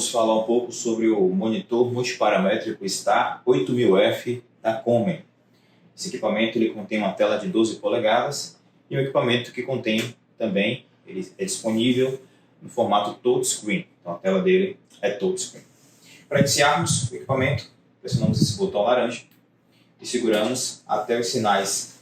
vamos falar um pouco sobre o monitor multiparamétrico Star 8000F da Comen. Esse equipamento ele contém uma tela de 12 polegadas e um equipamento que contém também, ele é disponível no formato touchscreen. Então a tela dele é touchscreen. Para iniciarmos o equipamento, pressionamos esse botão laranja e seguramos até os sinais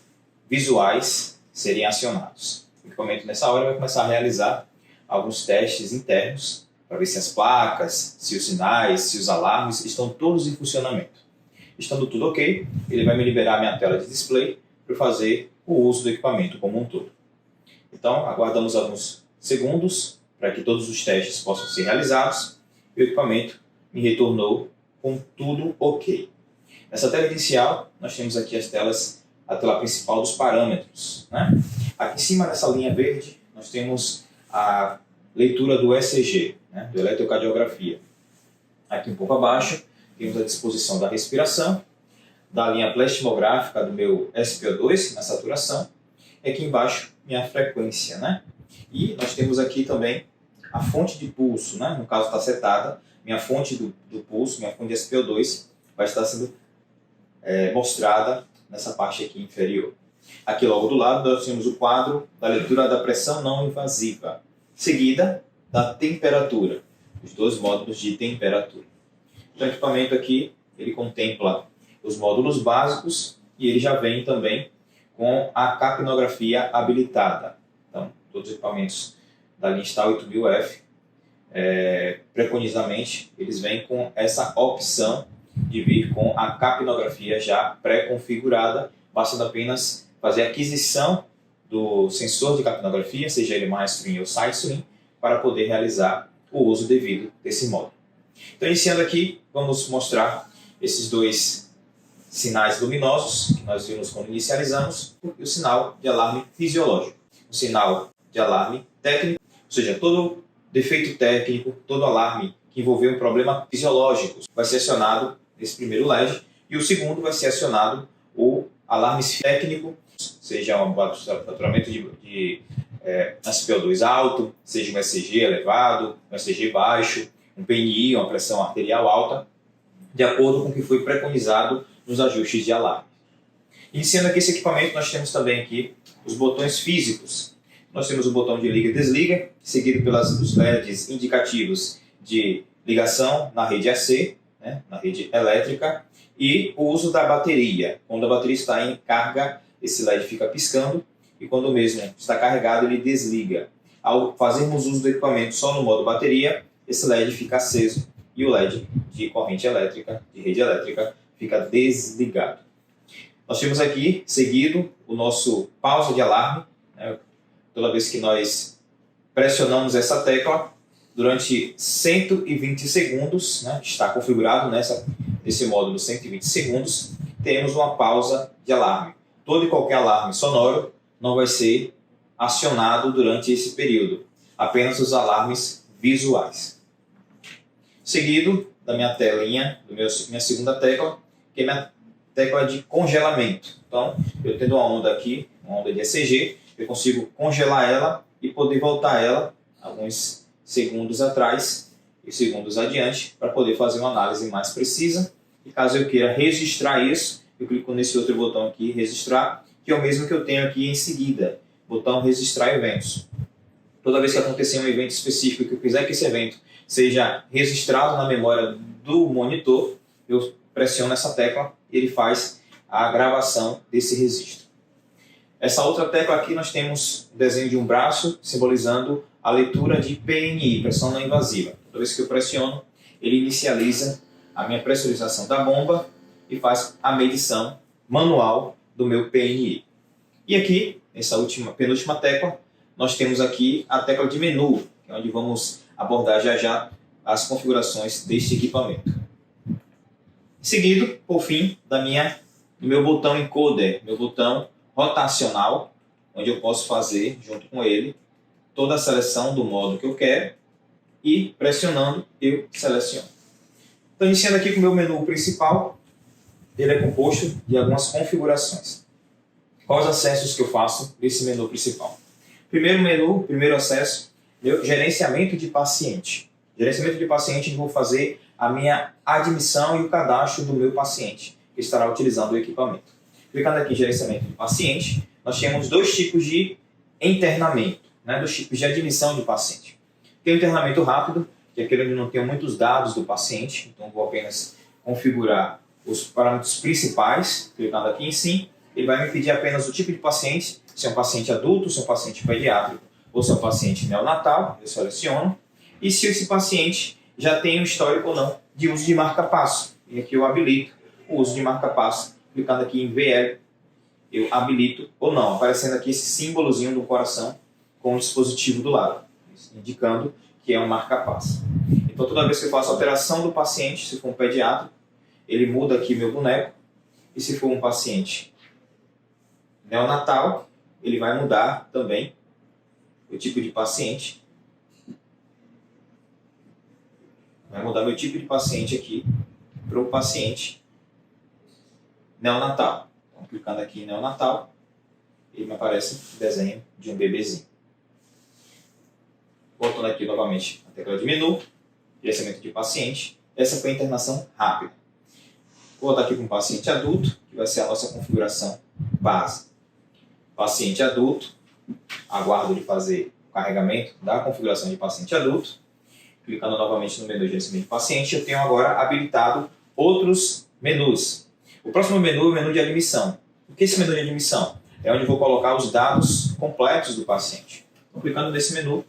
visuais serem acionados. O equipamento nessa hora vai começar a realizar alguns testes internos para ver se as placas, se os sinais, se os alarmes estão todos em funcionamento. Estando tudo ok, ele vai me liberar minha tela de display para fazer o uso do equipamento como um todo. Então, aguardamos alguns segundos para que todos os testes possam ser realizados e o equipamento me retornou com tudo ok. Nessa tela inicial, nós temos aqui a tela principal dos parâmetros, né? Aqui em cima dessa linha verde, nós temos a leitura do ECG, né? Do eletrocardiografia. Aqui um pouco abaixo, temos a disposição da respiração, da linha plastimográfica do meu SpO2 na saturação, e aqui embaixo minha frequência, né? E nós temos aqui também a fonte de pulso, né? No caso está setada, minha fonte do pulso, minha fonte de SpO2 vai estar sendo mostrada nessa parte aqui inferior. Aqui logo do lado nós temos o quadro da leitura da pressão não invasiva, seguida da temperatura, os dois módulos de temperatura. Então, o equipamento aqui, ele contempla os módulos básicos e ele já vem também com a capnografia habilitada. Então, todos os equipamentos da linha Star 8000F, preconizadamente, eles vêm com essa opção de vir com a capnografia já pré-configurada, bastando apenas fazer a aquisição do sensor de capnografia, seja ele MindStream ou SideStream, para poder realizar o uso devido desse módulo. Então, iniciando aqui, vamos mostrar esses dois sinais luminosos que nós vimos quando inicializamos e o sinal de alarme fisiológico. O sinal de alarme técnico, ou seja, todo defeito técnico, todo alarme que envolver um problema fisiológico vai ser acionado nesse primeiro LED e o segundo vai ser acionado o alarme técnico, seja um faturamento de SpO2 alto, seja um ECG elevado, um ECG baixo, um PNI, uma pressão arterial alta, de acordo com o que foi preconizado nos ajustes de alarme. Iniciando aqui esse equipamento, nós temos também aqui os botões físicos. Nós temos o botão de liga e desliga, seguido pelos LEDs indicativos de ligação na rede AC, né, na rede elétrica, e o uso da bateria. Quando a bateria está em carga, esse LED fica piscando, e quando o mesmo está carregado, ele desliga. Ao fazermos uso do equipamento só no modo bateria, esse LED fica aceso e o LED de corrente elétrica, de rede elétrica, fica desligado. Nós temos aqui, seguido, o nosso pausa de alarme, né? Toda vez que nós pressionamos essa tecla, durante 120 segundos, né? Está configurado nesse módulo 120 segundos, temos uma pausa de alarme. Todo e qualquer alarme sonoro não vai ser acionado durante esse período, apenas os alarmes visuais. Seguido da minha telinha, minha segunda tecla, que é minha tecla de congelamento. Então, eu tendo uma onda aqui, uma onda de ECG, eu consigo congelar ela e poder voltar ela alguns segundos atrás e segundos adiante para poder fazer uma análise mais precisa. E caso eu queira registrar isso, eu clico nesse outro botão aqui, registrar, que é o mesmo que eu tenho aqui em seguida, botão registrar eventos. Toda vez que acontecer um evento específico que eu quiser que esse evento seja registrado na memória do monitor, eu pressiono essa tecla e ele faz a gravação desse registro. Essa outra tecla aqui nós temos o desenho de um braço simbolizando a leitura de PNI, pressão não invasiva. Toda vez que eu pressiono, ele inicializa a minha pressurização da bomba e faz a medição manual do meu PNI. E aqui, nessa penúltima tecla, nós temos aqui a tecla de menu, que é onde vamos abordar já as configurações deste equipamento. Seguido, por fim, do meu botão encoder, meu botão rotacional, onde eu posso fazer, junto com ele, toda a seleção do modo que eu quero e, pressionando, eu seleciono. Então, iniciando aqui com o meu menu principal, ele é composto de algumas configurações. Quais acessos que eu faço desse menu principal? Primeiro acesso, meu gerenciamento de paciente. Gerenciamento de paciente, eu vou fazer a minha admissão e o cadastro do meu paciente, que estará utilizando o equipamento. Clicando aqui em gerenciamento de paciente, nós temos dois tipos de internamento, né? Dois tipos de admissão de paciente. Tem o internamento rápido, que é aquele onde não tenho muitos dados do paciente, então vou apenas configurar os parâmetros principais, clicando aqui em sim, ele vai me pedir apenas o tipo de paciente, se é um paciente adulto, se é um paciente pediátrico, ou se é um paciente neonatal, eu seleciono, e se esse paciente já tem um histórico ou não de uso de marca-passo. E aqui eu habilito o uso de marca-passo, clicando aqui em VL, eu habilito ou não, aparecendo aqui esse símbolozinho do coração com o dispositivo do lado, indicando que é um marca-passo. Então toda vez que eu faço alteração do paciente, se for um pediátrico, ele muda aqui meu boneco, e se for um paciente neonatal, ele vai mudar também o tipo de paciente. Vai mudar meu tipo de paciente aqui para o paciente neonatal. Então, clicando aqui em neonatal, ele me aparece o desenho de um bebezinho. Voltando aqui novamente na tecla de menu, gerenciamento de paciente. Essa foi a internação rápida. Vou voltar aqui para um paciente adulto, que vai ser a nossa configuração base. Paciente adulto, aguardo de fazer o carregamento da configuração de paciente adulto. Clicando novamente no menu de gerenciamento de paciente, eu tenho agora habilitado outros menus. O próximo menu é o menu de admissão. O que é esse menu de admissão? É onde eu vou colocar os dados completos do paciente. Então, clicando nesse menu,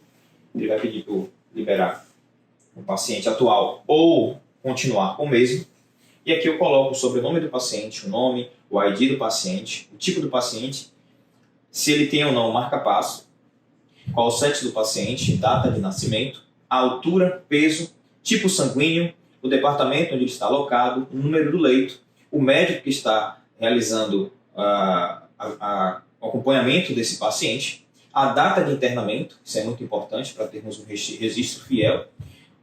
ele vai pedir para eu liberar o paciente atual ou continuar com o mesmo. E aqui eu coloco o sobrenome do paciente, o nome, o ID do paciente, o tipo do paciente, se ele tem ou não marca-passo, qual o sexo do paciente, data de nascimento, a altura, peso, tipo sanguíneo, o departamento onde ele está alocado, o número do leito, o médico que está realizando o acompanhamento desse paciente, a data de internamento, isso é muito importante para termos um registro fiel,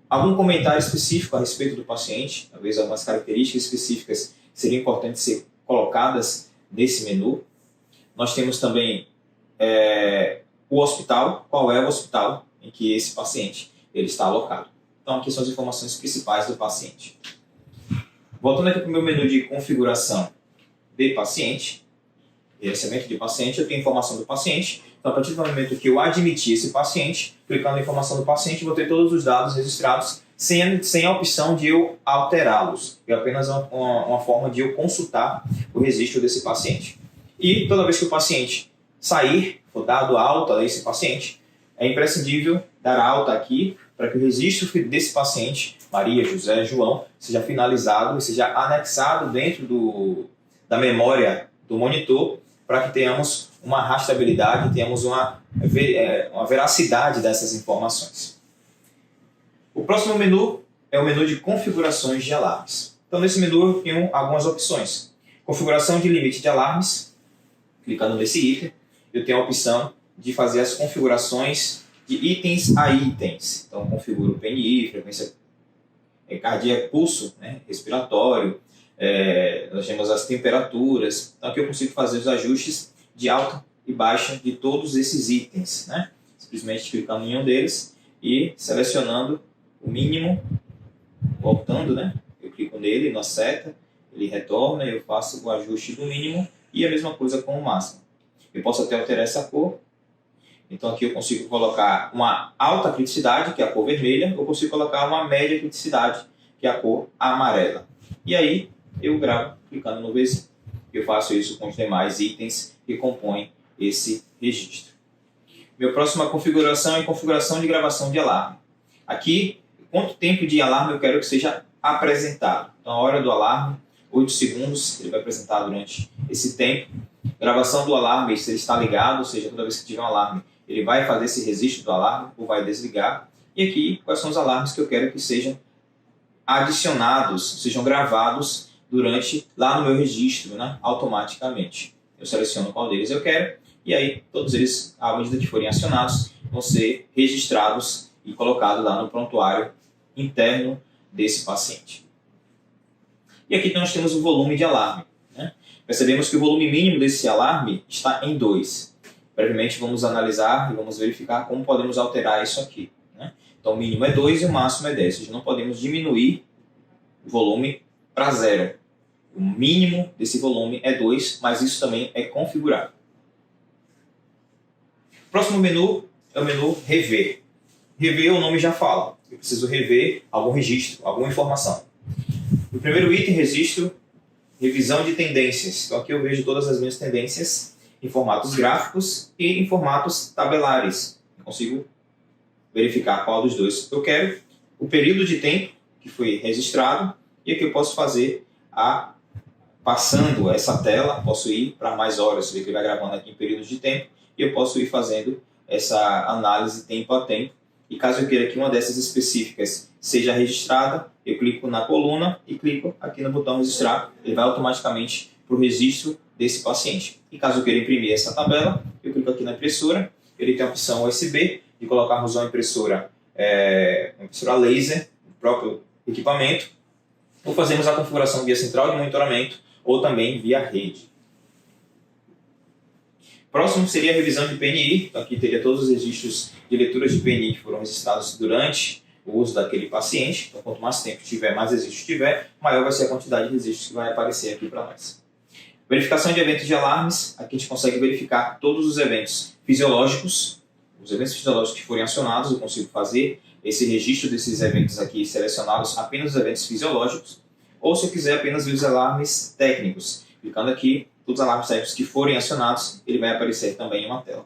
algum comentário específico a respeito do paciente, talvez algumas características específicas seriam importantes ser colocadas nesse menu. Nós temos também o hospital, qual é o hospital em que esse paciente ele está alocado. Então aqui são as informações principais do paciente. Voltando aqui para o meu menu de configuração de paciente, gerenciamento de paciente, eu tenho informação do paciente. Então a partir do momento que eu admitir esse paciente, clicando na informação do paciente, vou ter todos os dados registrados sem a opção de eu alterá-los. É apenas uma forma de eu consultar o registro desse paciente. E toda vez que o paciente sair, for dado alta a esse paciente, é imprescindível dar alta aqui para que o registro desse paciente, Maria, José, João, seja finalizado e seja anexado dentro da memória do monitor para que tenhamos uma rastreabilidade, tenhamos uma veracidade dessas informações. O próximo menu é o menu de configurações de alarmes. Então, nesse menu eu tenho algumas opções. Configuração de limite de alarmes. Clicando nesse item, eu tenho a opção de fazer as configurações de itens a itens. Então, configuro o PNI, frequência cardíaca, pulso, né, respiratório, nós temos as temperaturas. Então, aqui eu consigo fazer os ajustes de alta e baixa de todos esses itens, né? Simplesmente clicando em um deles e selecionando o mínimo, voltando, né? Eu clico nele, na seta, ele retorna, eu faço o ajuste do mínimo e a mesma coisa com o máximo. Eu posso até alterar essa cor. Então aqui eu consigo colocar uma alta criticidade, que é a cor vermelha, eu consigo colocar uma média criticidade, que é a cor amarela. E aí eu gravo clicando no Vzinho. Eu faço isso com os demais itens que compõem esse registro. Minha próxima configuração é configuração de gravação de alarme. Aqui, quanto tempo de alarme eu quero que seja apresentado. Então a hora do alarme, 8 segundos, ele vai apresentar durante esse tempo. Gravação do alarme, se ele está ligado, ou seja, toda vez que tiver um alarme, ele vai fazer esse registro do alarme ou vai desligar. E aqui, quais são os alarmes que eu quero que sejam adicionados, sejam gravados lá no meu registro, né, automaticamente. Eu seleciono qual deles eu quero e aí todos eles, à medida que forem acionados, vão ser registrados e colocados lá no prontuário interno desse paciente. E aqui nós temos o volume de alarme, né? Percebemos que o volume mínimo desse alarme está em 2. Brevemente vamos analisar e vamos verificar como podemos alterar isso aqui, né? Então o mínimo é 2 e o máximo é 10. Ou seja, não podemos diminuir o volume para zero. O mínimo desse volume é 2, mas isso também é configurável. Próximo menu é o menu Rever. Rever, o nome já fala. Eu preciso rever algum registro, alguma informação. No primeiro item, registro, revisão de tendências. Então aqui eu vejo todas as minhas tendências em formatos gráficos e em formatos tabelares. Eu consigo verificar qual dos dois eu quero, o período de tempo que foi registrado, e aqui eu posso fazer passando essa tela, posso ir para mais horas, você vê que ele vai gravando aqui em períodos de tempo, e eu posso ir fazendo essa análise tempo a tempo. E caso eu queira que uma dessas específicas seja registrada, eu clico na coluna e clico aqui no botão registrar, ele vai automaticamente para o registro desse paciente. E caso eu queira imprimir essa tabela, eu clico aqui na impressora, ele tem a opção USB, de colocarmos uma impressora laser no próprio equipamento, ou fazemos a configuração via central de monitoramento, ou também via rede. Próximo seria a revisão de PNI. Então, aqui teria todos os registros de leituras de PNI que foram registrados durante o uso daquele paciente. Então, quanto mais tempo tiver, mais registros tiver, maior vai ser a quantidade de registros que vai aparecer aqui para nós. Verificação de eventos de alarmes. Aqui a gente consegue verificar todos os eventos fisiológicos. Os eventos fisiológicos que forem acionados, eu consigo fazer esse registro desses eventos aqui selecionados, apenas os eventos fisiológicos. Ou se eu quiser apenas ver os alarmes técnicos. Clicando aqui, todos os alarmes técnicos que forem acionados, ele vai aparecer também em uma tela.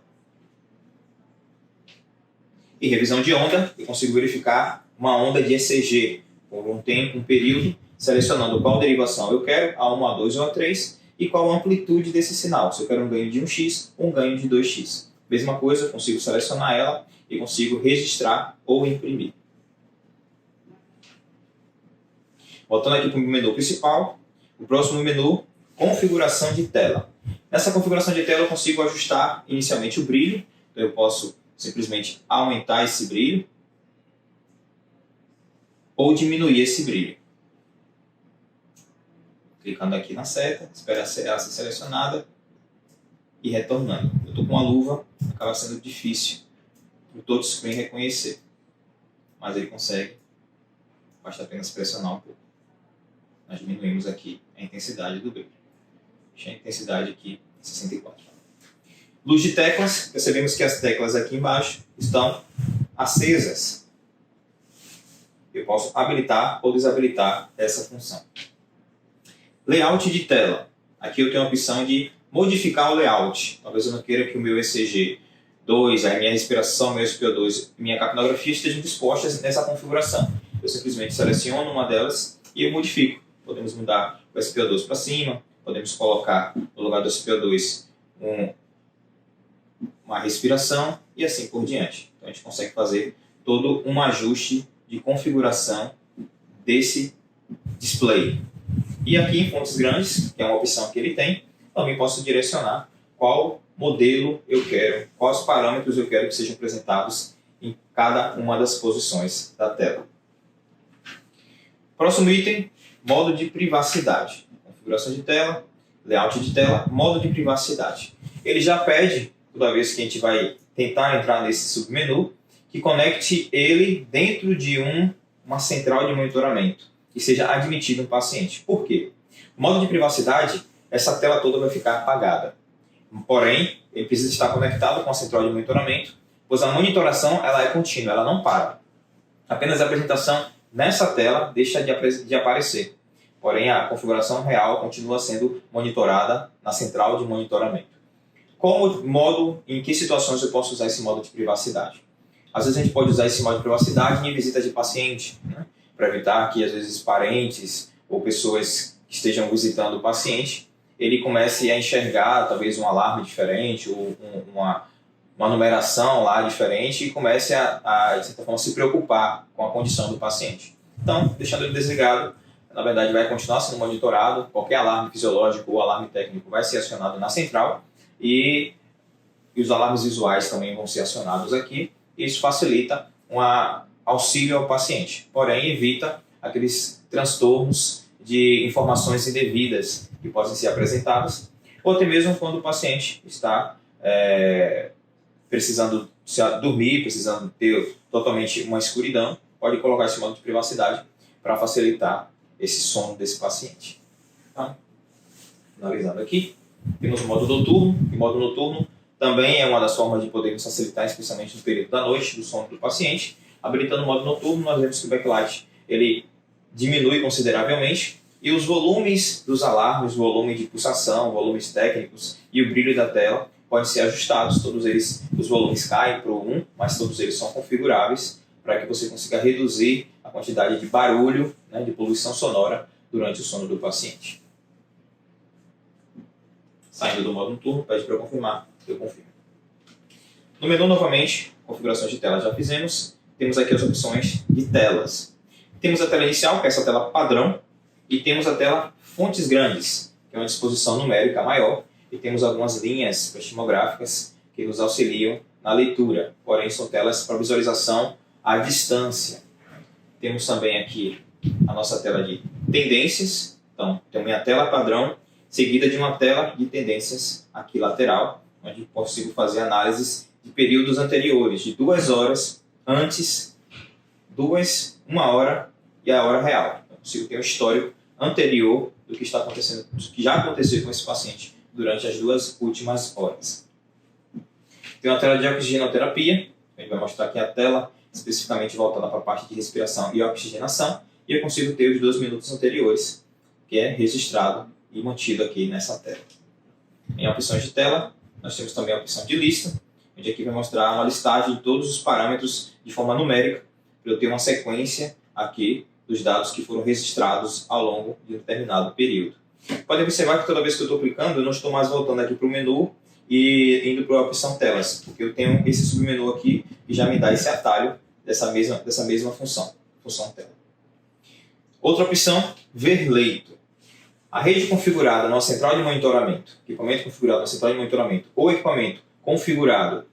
E revisão de onda, eu consigo verificar uma onda de ECG por um tempo, um período, selecionando qual derivação eu quero, A1, A2 ou A3, e qual a amplitude desse sinal, se eu quero um ganho de 1x ou um ganho de 2x. Mesma coisa, eu consigo selecionar ela e consigo registrar ou imprimir. Voltando aqui para o menu principal, o próximo menu, configuração de tela. Nessa configuração de tela eu consigo ajustar inicialmente o brilho, então eu posso simplesmente aumentar esse brilho ou diminuir esse brilho. Clicando aqui na seta, esperar ela ser selecionada e retornando. Eu estou com a luva, acaba sendo difícil o touchscreen reconhecer, mas ele consegue, basta apenas pressionar um pouco. Nós diminuímos aqui a intensidade do brilho. Deixa a intensidade aqui em 64. Luz de teclas, percebemos que as teclas aqui embaixo estão acesas. Eu posso habilitar ou desabilitar essa função. Layout de tela. Aqui eu tenho a opção de modificar o layout. Talvez eu não queira que o meu ECG2, a minha respiração, meu SpO2 e minha capnografia estejam dispostas nessa configuração. Eu simplesmente seleciono uma delas e eu modifico. Podemos mudar o SpO2 para cima, podemos colocar no lugar do SpO2 uma respiração e assim por diante. Então a gente consegue fazer todo um ajuste de configuração desse display. E aqui em fontes grandes, que é uma opção que ele tem, também posso direcionar qual modelo eu quero, quais parâmetros eu quero que sejam apresentados em cada uma das posições da tela. Próximo item, modo de privacidade. Configuração de tela, layout de tela, modo de privacidade. Ele já pede, toda vez que a gente vai tentar entrar nesse submenu, que conecte ele dentro de uma central de monitoramento e seja admitido um paciente. Por quê? O modo de privacidade, essa tela toda vai ficar apagada. Porém, ele precisa estar conectado com a central de monitoramento, pois a monitoração ela é contínua, ela não para. Apenas a apresentação nessa tela deixa de aparecer. Porém, a configuração real continua sendo monitorada na central de monitoramento. Qual o modo, em que situações eu posso usar esse modo de privacidade? Às vezes a gente pode usar esse modo de privacidade em visita de paciente, né? Para evitar que, às vezes, parentes ou pessoas que estejam visitando o paciente, ele comece a enxergar talvez um alarme diferente ou uma numeração lá diferente e comece a, de certa forma, se preocupar com a condição do paciente. Então, deixando ele desligado, na verdade vai continuar sendo monitorado, qualquer alarme fisiológico ou alarme técnico vai ser acionado na central e os alarmes visuais também vão ser acionados aqui. Isso facilita auxílio ao paciente, porém evita aqueles transtornos de informações indevidas que podem ser apresentadas, ou até mesmo quando o paciente está precisando se dormir, precisando ter totalmente uma escuridão, pode colocar esse modo de privacidade para facilitar esse sono desse paciente. Tá? Finalizando aqui, temos o modo noturno. O modo noturno também é uma das formas de podermos facilitar, especialmente no período da noite, do sono do paciente. Habilitando o modo noturno, nós vemos que o backlight ele diminui consideravelmente e os volumes dos alarmes, o volume de pulsação, volumes técnicos e o brilho da tela podem ser ajustados. Todos eles, os volumes caem para o 1, mas todos eles são configuráveis para que você consiga reduzir a quantidade de barulho, né, de poluição sonora durante o sono do paciente. Saindo do modo noturno, pede para eu confirmar, eu confirmo. No menu, novamente, configurações de tela já fizemos. Temos aqui as opções de telas. Temos a tela inicial, que é essa tela padrão, e temos a tela fontes grandes, que é uma disposição numérica maior, e temos algumas linhas prismográficas que nos auxiliam na leitura, porém são telas para visualização à distância. Temos também aqui a nossa tela de tendências, então tem a minha tela padrão, seguida de uma tela de tendências aqui lateral, onde consigo fazer análises de períodos anteriores, de 2 horas antes, 1 hora e a hora real. Eu consigo ter um histórico anterior do que está acontecendo, do que já aconteceu com esse paciente durante as 2 últimas horas. Tem uma tela de oxigenoterapia, a gente vai mostrar aqui a tela especificamente voltada para a parte de respiração e oxigenação, e eu consigo ter os 2 minutos anteriores, que é registrado e mantido aqui nessa tela. Em opções de tela, nós temos também a opção de lista, onde aqui vai mostrar uma listagem de todos os parâmetros de forma numérica, para eu ter uma sequência aqui dos dados que foram registrados ao longo de um determinado período. Pode observar que toda vez que eu estou clicando, eu não estou mais voltando aqui para o menu e indo para a opção telas, porque eu tenho esse submenu aqui que já me dá esse atalho dessa mesma função tela. Outra opção, ver leito. A rede configurada na central de monitoramento, equipamento configurado na central de monitoramento ou equipamento configurado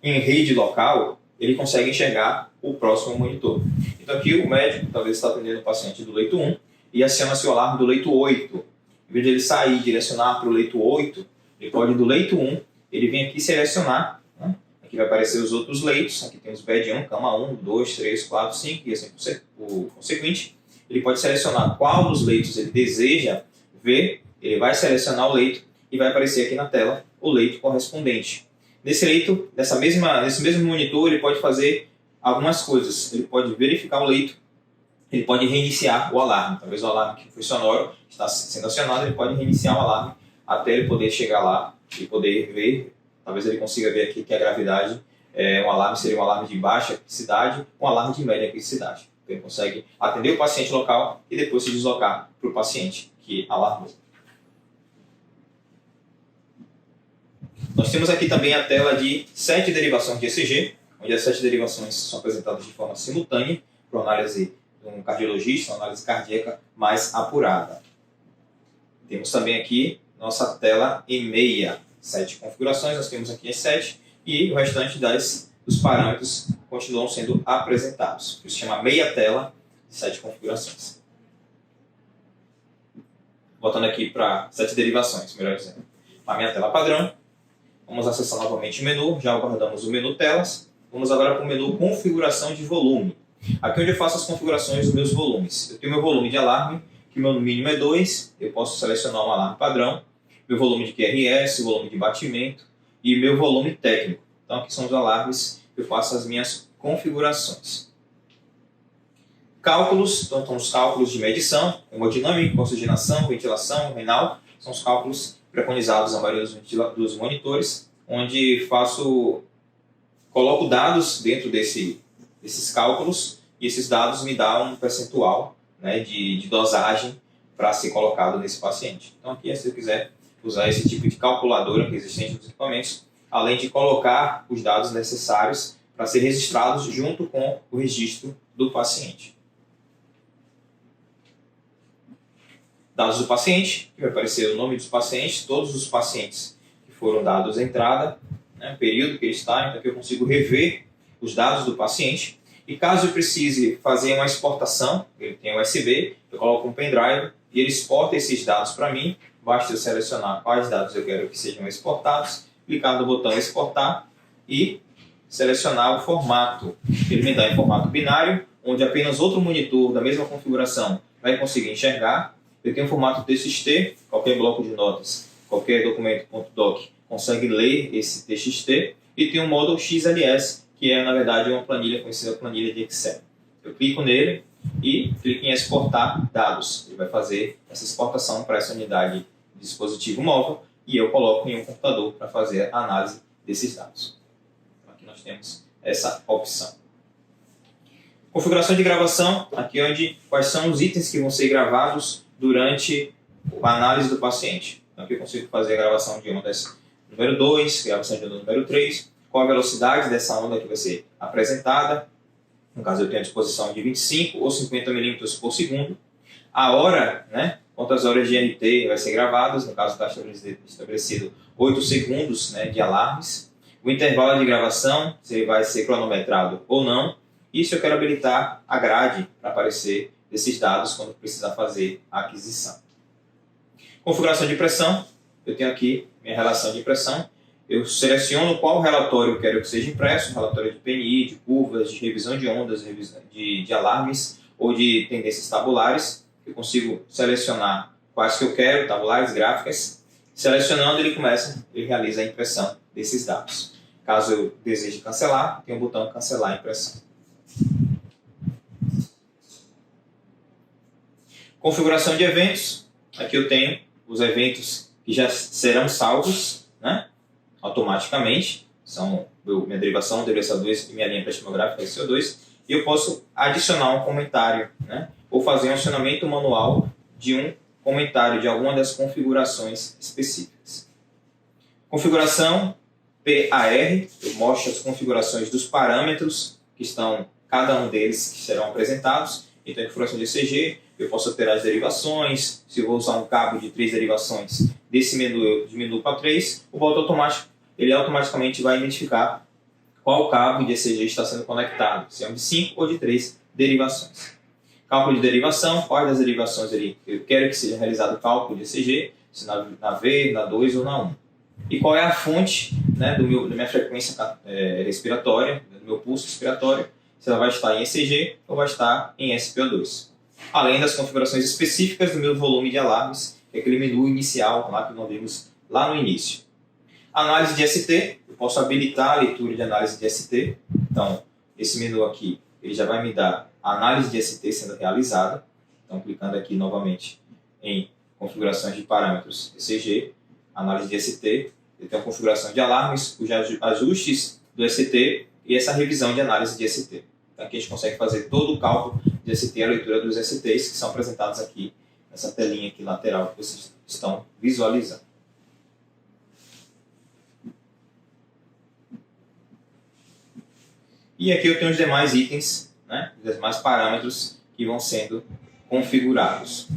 em rede local, ele consegue enxergar o próximo monitor. Então aqui o médico talvez está atendendo o paciente do leito 1 e aciona-se o alarme do leito 8. Em vez de ele sair e direcionar para o leito 8, ele pode ir do leito 1, ele vem aqui selecionar, né? Aqui vai aparecer os outros leitos, aqui temos bed 1, cama 1, 2, 3, 4, 5 e assim o consequinte. Ele pode selecionar qual dos leitos ele deseja ver, ele vai selecionar o leito e vai aparecer aqui na tela o leito correspondente. Nesse leito, nesse mesmo monitor, ele pode fazer algumas coisas. Ele pode verificar o leito, ele pode reiniciar o alarme. Talvez o alarme que foi sonoro está sendo acionado, ele pode reiniciar o alarme até ele poder chegar lá e poder ver. Talvez ele consiga ver aqui que a gravidade, um alarme seria um alarme de baixa criticidade, um alarme de média criticidade. Ele consegue atender o paciente local e depois se deslocar para o paciente que alarmou. Nós temos aqui também a tela de 7 derivações de ECG, onde as 7 derivações são apresentadas de forma simultânea para análise de um cardiologista, uma análise cardíaca mais apurada. Temos também aqui nossa tela E6, 7 configurações, nós temos aqui as 7 e o restante dos parâmetros continuam sendo apresentados. Isso se chama meia tela de 7 configurações. Voltando aqui para 7 derivações, melhor dizendo. A minha tela padrão. Vamos acessar novamente o menu, já guardamos o menu telas. Vamos agora para o menu configuração de volume. Aqui é onde eu faço as configurações dos meus volumes. Eu tenho meu volume de alarme, que meu mínimo é 2, eu posso selecionar um alarme padrão, meu volume de QRS, volume de batimento e meu volume técnico. Então aqui são os alarmes que eu faço as minhas configurações. Cálculos, então estão os cálculos de medição, hemodinâmica, oxigenação, ventilação, renal, são os cálculos preconizados na maioria dos monitores, onde coloco dados dentro desses cálculos e esses dados me dão um percentual, né, de dosagem para ser colocado nesse paciente. Então aqui, se eu quiser usar esse tipo de calculadora que é existente nos equipamentos, além de colocar os dados necessários para ser registrados junto com o registro do paciente. Dados do paciente, que vai aparecer o nome dos pacientes, todos os pacientes que foram dados à entrada, né, o período que ele está, então aqui eu consigo rever os dados do paciente. E caso eu precise fazer uma exportação, ele tem USB, eu coloco um pendrive e ele exporta esses dados para mim. Basta eu selecionar quais dados eu quero que sejam exportados, clicar no botão exportar e selecionar o formato. Ele me dá em formato binário, onde apenas outro monitor da mesma configuração vai conseguir enxergar. Eu tenho um formato TXT, qualquer bloco de notas, qualquer documento .doc consegue ler esse TXT. E tem um módulo XLS, que é, na verdade, uma planilha conhecida como planilha de Excel. Eu clico nele e clico em exportar dados. Ele vai fazer essa exportação para essa unidade de dispositivo móvel e eu coloco em um computador para fazer a análise desses dados. Então, aqui nós temos essa opção. Configuração de gravação, aqui onde quais são os itens que vão ser gravados durante a análise do paciente. Então, aqui eu consigo fazer a gravação de ondas número 2, gravação de onda número 3, qual a velocidade dessa onda que vai ser apresentada. No caso, eu tenho a disposição de 25 ou 50 milímetros por segundo. A hora, né? Quantas horas de NT vai ser gravadas, no caso está estabelecido 8 segundos, né, de alarmes. O intervalo de gravação, se ele vai ser cronometrado ou não. E se eu quero habilitar a grade para aparecer esses dados quando precisar fazer a aquisição. Configuração de pressão, eu tenho aqui minha relação de impressão. Eu seleciono qual relatório eu quero que seja impresso, relatório de PNI, de curvas, de revisão de ondas, de alarmes ou de tendências tabulares. Eu consigo selecionar quais que eu quero, tabulares, gráficas. Selecionando, ele realiza a impressão desses dados. Caso eu deseje cancelar, tem o botão cancelar a impressão. Configuração de eventos. Aqui eu tenho os eventos que já serão salvos, né, automaticamente. São minha derivação, derivação 2 e minha linha plasmográfica SO2. E eu posso adicionar um comentário, né, ou fazer um acionamento manual de um comentário de alguma das configurações específicas. Configuração PAR. Eu mostro as configurações dos parâmetros que estão, cada um deles que serão apresentados. Então, a configuração de ECG, eu posso alterar as derivações. Se eu vou usar um cabo de 3 derivações, desse menu eu diminuo para 3. O volta automático, ele automaticamente vai identificar qual cabo de ECG está sendo conectado, se é um de 5 ou de 3 derivações. Cálculo de derivação, quais das derivações eu quero que seja realizado o cálculo de ECG, se na V, na 2 ou na 1. E qual é a fonte, né, da minha frequência respiratória, do meu pulso respiratório, se ela vai estar em ECG ou vai estar em SpO2. Além das configurações específicas do meu volume de alarmes, que é aquele menu inicial lá que nós vimos lá no início. Análise de ST, eu posso habilitar a leitura de análise de ST. Então, esse menu aqui, ele já vai me dar a análise de ST sendo realizada. Então, clicando aqui novamente em configurações de parâmetros ECG, análise de ST, eu tenho a configuração de alarmes, os ajustes do ST e essa revisão de análise de ST. Então, aqui a gente consegue fazer todo o cálculo de ST e a leitura dos STs que são apresentados aqui nessa telinha aqui lateral que vocês estão visualizando. E aqui eu tenho os demais itens, né, os demais parâmetros que vão sendo configurados.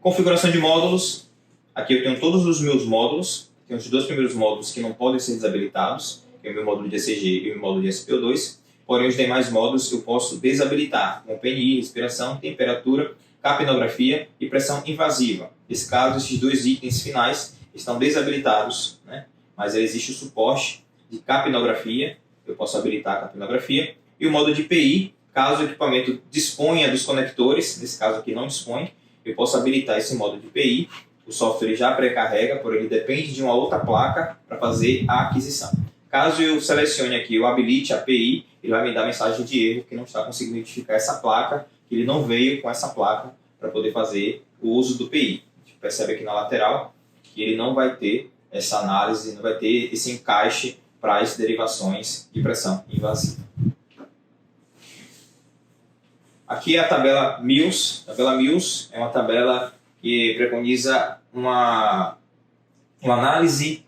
Configuração de módulos. Aqui eu tenho todos os meus módulos. Tenho os 2 primeiros módulos que não podem ser desabilitados, que é o meu módulo de ECG e o meu módulo de SpO2. Porém, os demais módulos eu posso desabilitar, como PNI, respiração, temperatura, capnografia e pressão invasiva. Nesse caso, esses 2 itens finais estão desabilitados, né? Mas existe o suporte de capnografia, eu posso habilitar a capnografia, e o módulo de PI, caso o equipamento disponha dos conectores, nesse caso aqui não dispõe, eu posso habilitar esse módulo de PI. O software já pré-carrega, porém ele depende de uma outra placa para fazer a aquisição. Caso eu selecione aqui, eu habilite a PI, ele vai me dar mensagem de erro que não está conseguindo identificar essa placa, que ele não veio com essa placa para poder fazer o uso do PI. A gente percebe aqui na lateral que ele não vai ter essa análise, não vai ter esse encaixe para as derivações de pressão invasiva. Aqui é a tabela Mills. A tabela Mills é uma tabela que preconiza uma análise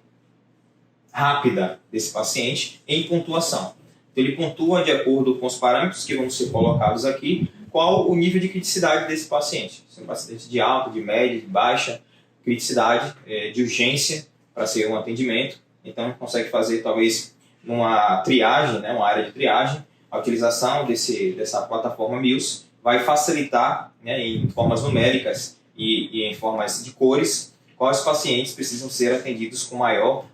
rápida desse paciente em pontuação. Então, ele pontua de acordo com os parâmetros que vão ser colocados aqui, qual o nível de criticidade desse paciente. Se é um paciente de alta, de média, de baixa criticidade, de urgência para ser um atendimento. Então, consegue fazer talvez uma triagem, né, uma área de triagem. A utilização dessa plataforma Mills vai facilitar, né, em formas numéricas e em formas de cores, quais pacientes precisam ser atendidos com maior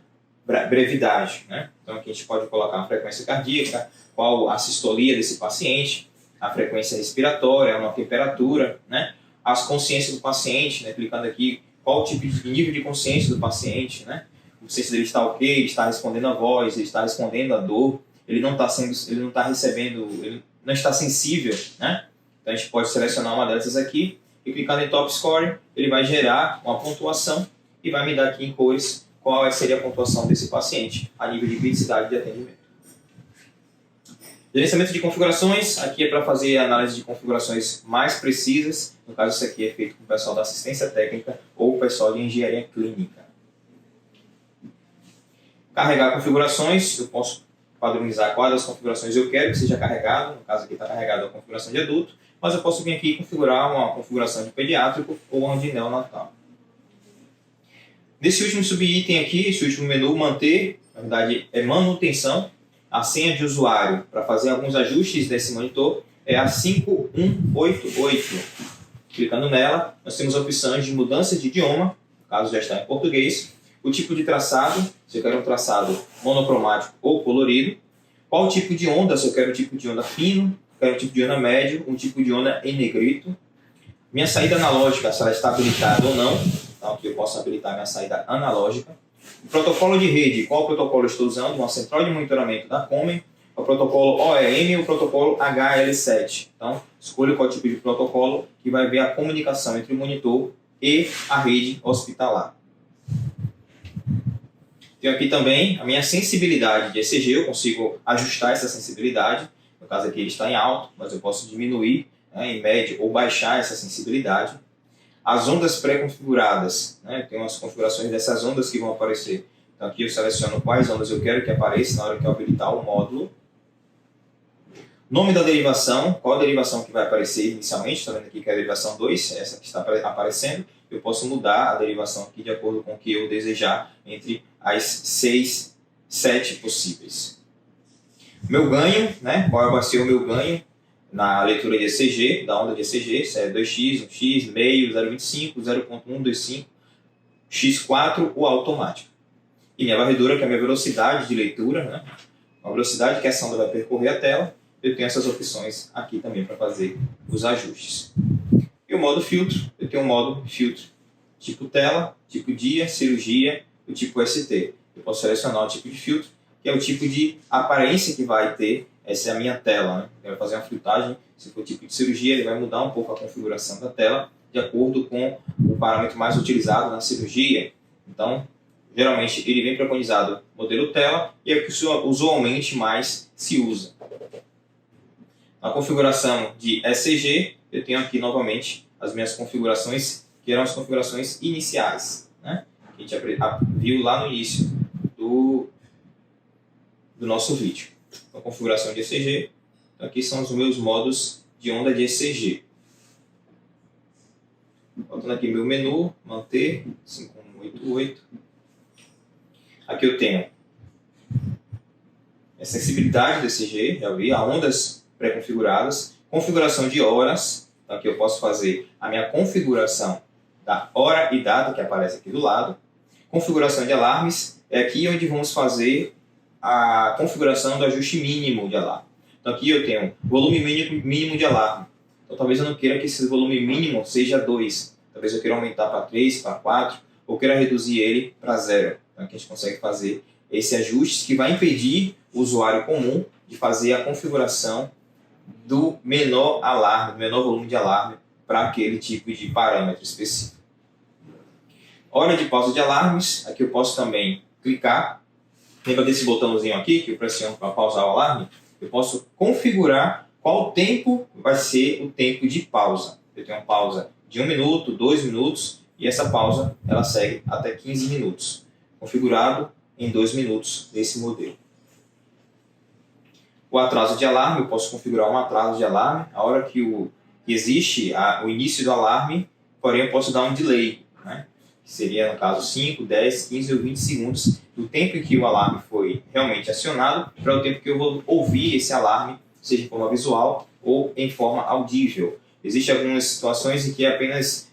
brevidade, né? Então aqui a gente pode colocar a frequência cardíaca, qual a sistolia desse paciente, a frequência respiratória, uma temperatura, né? As consciências do paciente, né? Clicando aqui, qual o tipo de nível de consciência do paciente, né? A consciência dele está ok, ele está respondendo à voz, ele está respondendo à dor, ele não está recebendo, ele não está sensível, né? Então a gente pode selecionar uma dessas aqui e clicando em Top Score, ele vai gerar uma pontuação e vai me dar aqui em cores qual seria a pontuação desse paciente a nível de criticidade de atendimento. Gerenciamento de configurações, aqui é para fazer análise de configurações mais precisas, no caso isso aqui é feito com o pessoal da assistência técnica ou o pessoal de engenharia clínica. Carregar configurações, eu posso padronizar quais das configurações eu quero que seja carregado, no caso aqui está carregado a configuração de adulto, mas eu posso vir aqui e configurar uma configuração de pediátrico ou uma de neonatal. Nesse último subitem aqui, esse último menu, manter, na verdade é manutenção, a senha de usuário para fazer alguns ajustes desse monitor é a 5188. Clicando nela, nós temos opções de mudança de idioma, no caso já está em português, o tipo de traçado, se eu quero um traçado monocromático ou colorido, qual o tipo de onda, se eu quero um tipo de onda fino, quero um tipo de onda médio, um tipo de onda em negrito, minha saída analógica, se ela está habilitada ou não, então aqui eu posso habilitar minha saída analógica. O protocolo de rede, qual protocolo eu estou usando? Uma central de monitoramento da Comen, o protocolo OEM e o protocolo HL7. Então, escolha qual tipo de protocolo que vai ver a comunicação entre o monitor e a rede hospitalar. Tenho aqui também a minha sensibilidade de ECG, eu consigo ajustar essa sensibilidade. No caso aqui ele está em alto, mas eu posso diminuir, né, em médio ou baixar essa sensibilidade. As ondas pré-configuradas, né? Tem umas configurações dessas ondas que vão aparecer. Então aqui eu seleciono quais ondas eu quero que apareça na hora que eu habilitar o módulo. Nome da derivação, qual a derivação que vai aparecer inicialmente, está vendo aqui que é a derivação 2, essa que está aparecendo. Eu posso mudar a derivação aqui de acordo com o que eu desejar entre as 6, 7 possíveis. Meu ganho, né? Qual vai ser o meu ganho na leitura de ECG, da onda de ECG, se é 2x, 1x, meio, 0,25, 0,125, x4, o automático. E minha varredura, que é a minha velocidade de leitura, né? A velocidade que essa onda vai percorrer a tela, eu tenho essas opções aqui também para fazer os ajustes. E o modo filtro, eu tenho um modo filtro tipo tela, tipo dia, cirurgia, o tipo ST. Eu posso selecionar o tipo de filtro, que é o tipo de aparência que vai ter. Essa é a minha tela, né? Eu vou fazer uma filtragem, se for tipo de cirurgia, ele vai mudar um pouco a configuração da tela, de acordo com o parâmetro mais utilizado na cirurgia. Então, geralmente ele vem preconizado modelo tela e é o que usualmente mais se usa. Na configuração de ECG, eu tenho aqui novamente as minhas configurações, que eram as configurações iniciais, né? Que a gente viu lá no início do nosso vídeo. Então, configuração de ECG. Então, aqui são os meus modos de onda de ECG. Voltando aqui meu menu, manter, 5188. Aqui eu tenho a sensibilidade do ECG, já vi, a ondas pré-configuradas, configuração de horas. Então, aqui eu posso fazer a minha configuração da hora e data, que aparece aqui do lado. Configuração de alarmes, é aqui onde vamos fazer a configuração do ajuste mínimo de alarme. Então aqui eu tenho volume mínimo de alarme. Então talvez eu não queira que esse volume mínimo seja 2. Talvez eu queira aumentar para 3, para 4, ou queira reduzir ele para 0. Então aqui a gente consegue fazer esse ajuste que vai impedir o usuário comum de fazer a configuração do menor alarme, do menor volume de alarme para aquele tipo de parâmetro específico. Hora de pausa de alarmes, aqui eu posso também clicar. Lembra desse botãozinho aqui que eu pressiono para pausar o alarme? Eu posso configurar qual tempo vai ser o tempo de pausa. Eu tenho uma pausa de 1 minuto, 2 minutos e essa pausa ela segue até 15 minutos. Configurado em 2 minutos desse modelo. O atraso de alarme, eu posso configurar um atraso de alarme. A hora que existe o início do alarme, porém eu posso dar um delay, né? Que seria, no caso, 5, 10, 15 ou 20 segundos do tempo em que o alarme foi realmente acionado para o tempo que eu vou ouvir esse alarme, seja em forma visual ou em forma audível. Existem algumas situações em que apenas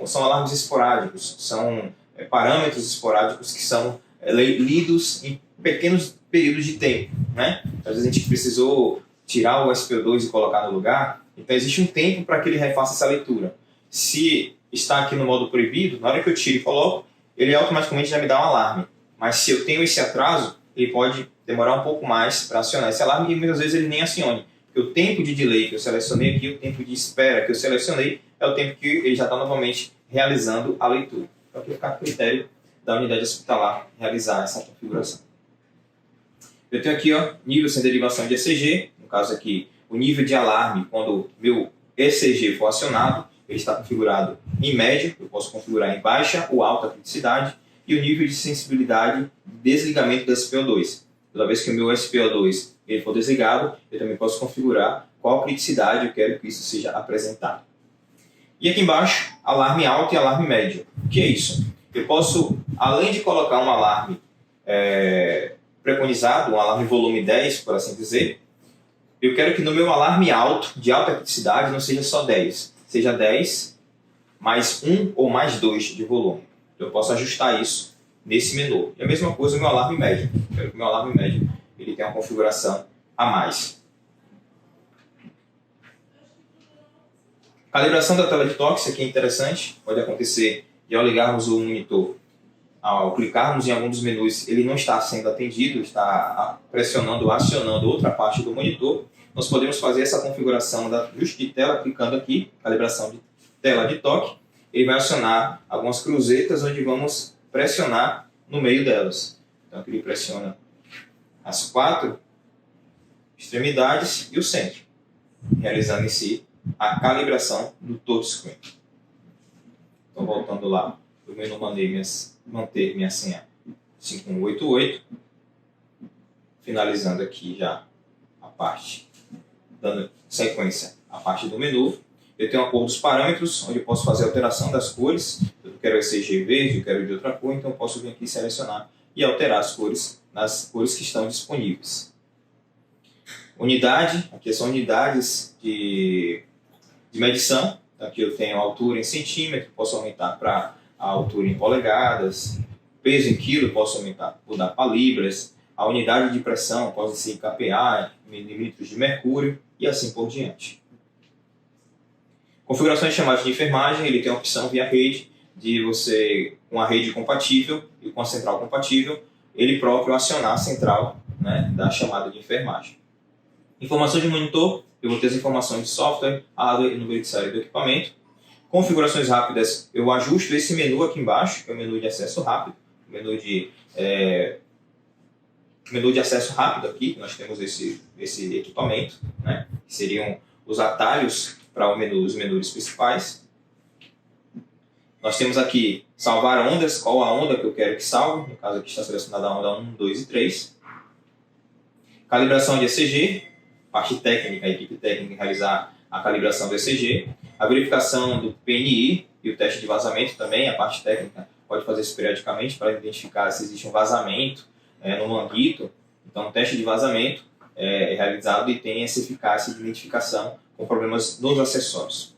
são alarmes esporádicos, são parâmetros esporádicos que são lidos pequenos períodos de tempo, né? Às vezes a gente precisou tirar o SPO2 e colocar no lugar, então existe um tempo para que ele refaça essa leitura. Se está aqui no modo proibido, na hora que eu tiro e coloco, ele automaticamente já me dá um alarme. Mas se eu tenho esse atraso, ele pode demorar um pouco mais para acionar esse alarme e muitas vezes ele nem acione. Porque o tempo de delay que eu selecionei aqui, o tempo de espera que eu selecionei, é o tempo que ele já está novamente realizando a leitura. Então aqui fica a critério da unidade hospitalar realizar essa configuração. Eu tenho aqui nível sem derivação de ECG, no caso aqui o nível de alarme quando meu ECG for acionado, ele está configurado em médio, eu posso configurar em baixa ou alta criticidade, e o nível de sensibilidade de desligamento do SPO2. Toda vez que o meu SPO2 ele for desligado, eu também posso configurar qual criticidade eu quero que isso seja apresentado. E aqui embaixo, alarme alto e alarme médio. O que é isso? Eu posso, além de colocar um alarme preconizado, um alarme volume 10, por assim dizer, eu quero que no meu alarme alto, de alta criticidade, não seja só 10, seja 10 mais 1 ou mais 2 de volume. Eu posso ajustar isso nesse menu. E a mesma coisa no meu alarme médio. Eu quero que o meu alarme médio ele tenha uma configuração a mais. Calibração da tela de toque, isso aqui é interessante. Pode acontecer de ao ligarmos o monitor, ao clicarmos em algum dos menus, ele não está sendo atendido, está pressionando, acionando outra parte do monitor. Nós podemos fazer essa configuração da ajuste de tela, clicando aqui, calibração de tela de toque. Ele vai acionar algumas cruzetas onde vamos pressionar no meio delas. Então aqui ele pressiona as 4 extremidades e o centro, realizando em si a calibração do touchscreen. Então voltando lá, eu menu manter minha senha 5188, finalizando aqui já a parte, dando sequência à parte do menu. Eu tenho a cor dos parâmetros, onde eu posso fazer alteração das cores. Eu quero ECG verde, eu quero de outra cor, então eu posso vir aqui selecionar e alterar as cores nas cores que estão disponíveis. Unidade, aqui são unidades de medição. Aqui eu tenho a altura em centímetro, posso aumentar para a altura em polegadas. Peso em quilo, posso aumentar, mudar para libras. A unidade de pressão pode ser kPa, milímetros de mercúrio e assim por diante. Configurações de chamada de enfermagem, ele tem a opção via rede, de você, com a rede compatível e com a central compatível, ele próprio acionar a central, né, da chamada de enfermagem. Informação de monitor, eu vou ter as informações de software, hardware e número de série do equipamento. Configurações rápidas, eu ajusto esse menu aqui embaixo, que é o menu de acesso rápido, menu de acesso rápido aqui, nós temos esse equipamento, né, que seriam os atalhos para os menus principais. Nós temos aqui salvar ondas, qual a onda que eu quero que salve, no caso aqui está selecionada a onda 1, 2 e 3. Calibração de ECG, parte técnica, a equipe técnica realizar a calibração do ECG. A verificação do PNI e o teste de vazamento também, a parte técnica pode fazer isso periodicamente para identificar se existe um vazamento no manguito. Então o teste de vazamento é realizado e tem essa eficácia de identificação com problemas nos acessórios.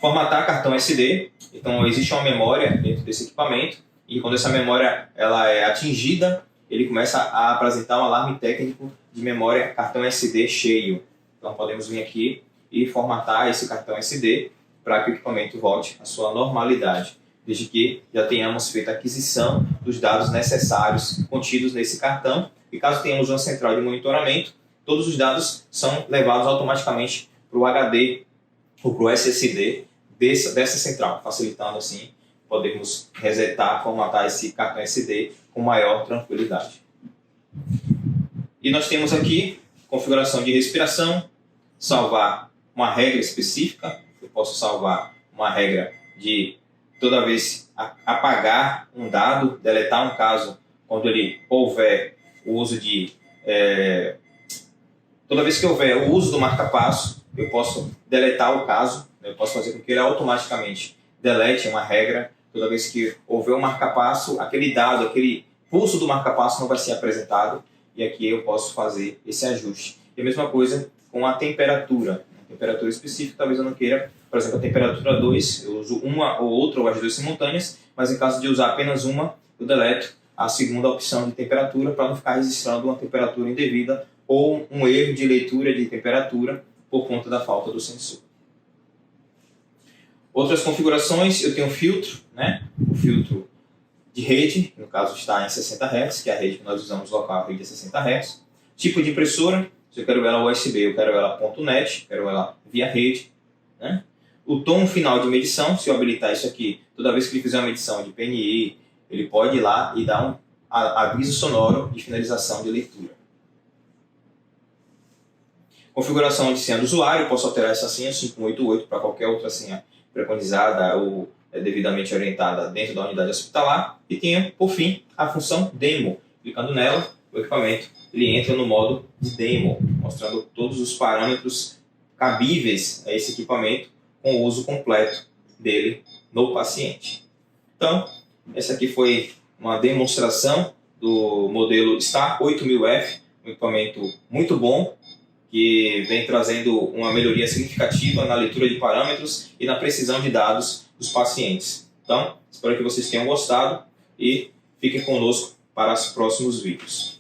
Formatar cartão SD, então existe uma memória dentro desse equipamento e quando essa memória ela é atingida, ele começa a apresentar um alarme técnico de memória cartão SD cheio. Então podemos vir aqui e formatar esse cartão SD para que o equipamento volte à sua normalidade, desde que já tenhamos feito a aquisição dos dados necessários contidos nesse cartão e caso tenhamos uma central de monitoramento, todos os dados são levados automaticamente para o HD ou para o SSD dessa central, facilitando assim podermos resetar, formatar esse cartão SD com maior tranquilidade. E nós temos aqui configuração de respiração, salvar uma regra específica, eu posso salvar uma regra de toda vez apagar um dado, deletar um caso quando ele houver o uso de... toda vez que houver o uso do marca-passo, eu posso deletar o caso, eu posso fazer com que ele automaticamente delete uma regra. Toda vez que houver um marca-passo, aquele dado, aquele pulso do marca-passo não vai ser apresentado e aqui eu posso fazer esse ajuste. E a mesma coisa com a temperatura. A temperatura específica, talvez eu não queira, por exemplo, a temperatura 2, eu uso uma ou outra ou as duas simultâneas, mas em caso de usar apenas uma, eu deleto a segunda opção de temperatura para não ficar registrando uma temperatura indevida ou um erro de leitura de temperatura por conta da falta do sensor. Outras configurações, eu tenho filtro, né? O filtro de rede, no caso está em 60 Hz, que é a rede que nós usamos local, a rede é 60 Hz. Tipo de impressora, se eu quero ela USB, eu quero ela .NET, quero ela via rede, né? O tom final de medição, se eu habilitar isso aqui, toda vez que ele fizer uma medição de PNI, ele pode ir lá e dar um aviso sonoro de finalização de leitura. Configuração de senha do usuário, eu posso alterar essa senha 5188 para qualquer outra senha preconizada ou devidamente orientada dentro da unidade hospitalar. E tenho, por fim, a função Demo. Clicando nela, o equipamento ele entra no modo de Demo, mostrando todos os parâmetros cabíveis a esse equipamento com o uso completo dele no paciente. Então, essa aqui foi uma demonstração do modelo Star 8000F, um equipamento muito bom, que vem trazendo uma melhoria significativa na leitura de parâmetros e na precisão de dados dos pacientes. Então, espero que vocês tenham gostado e fiquem conosco para os próximos vídeos.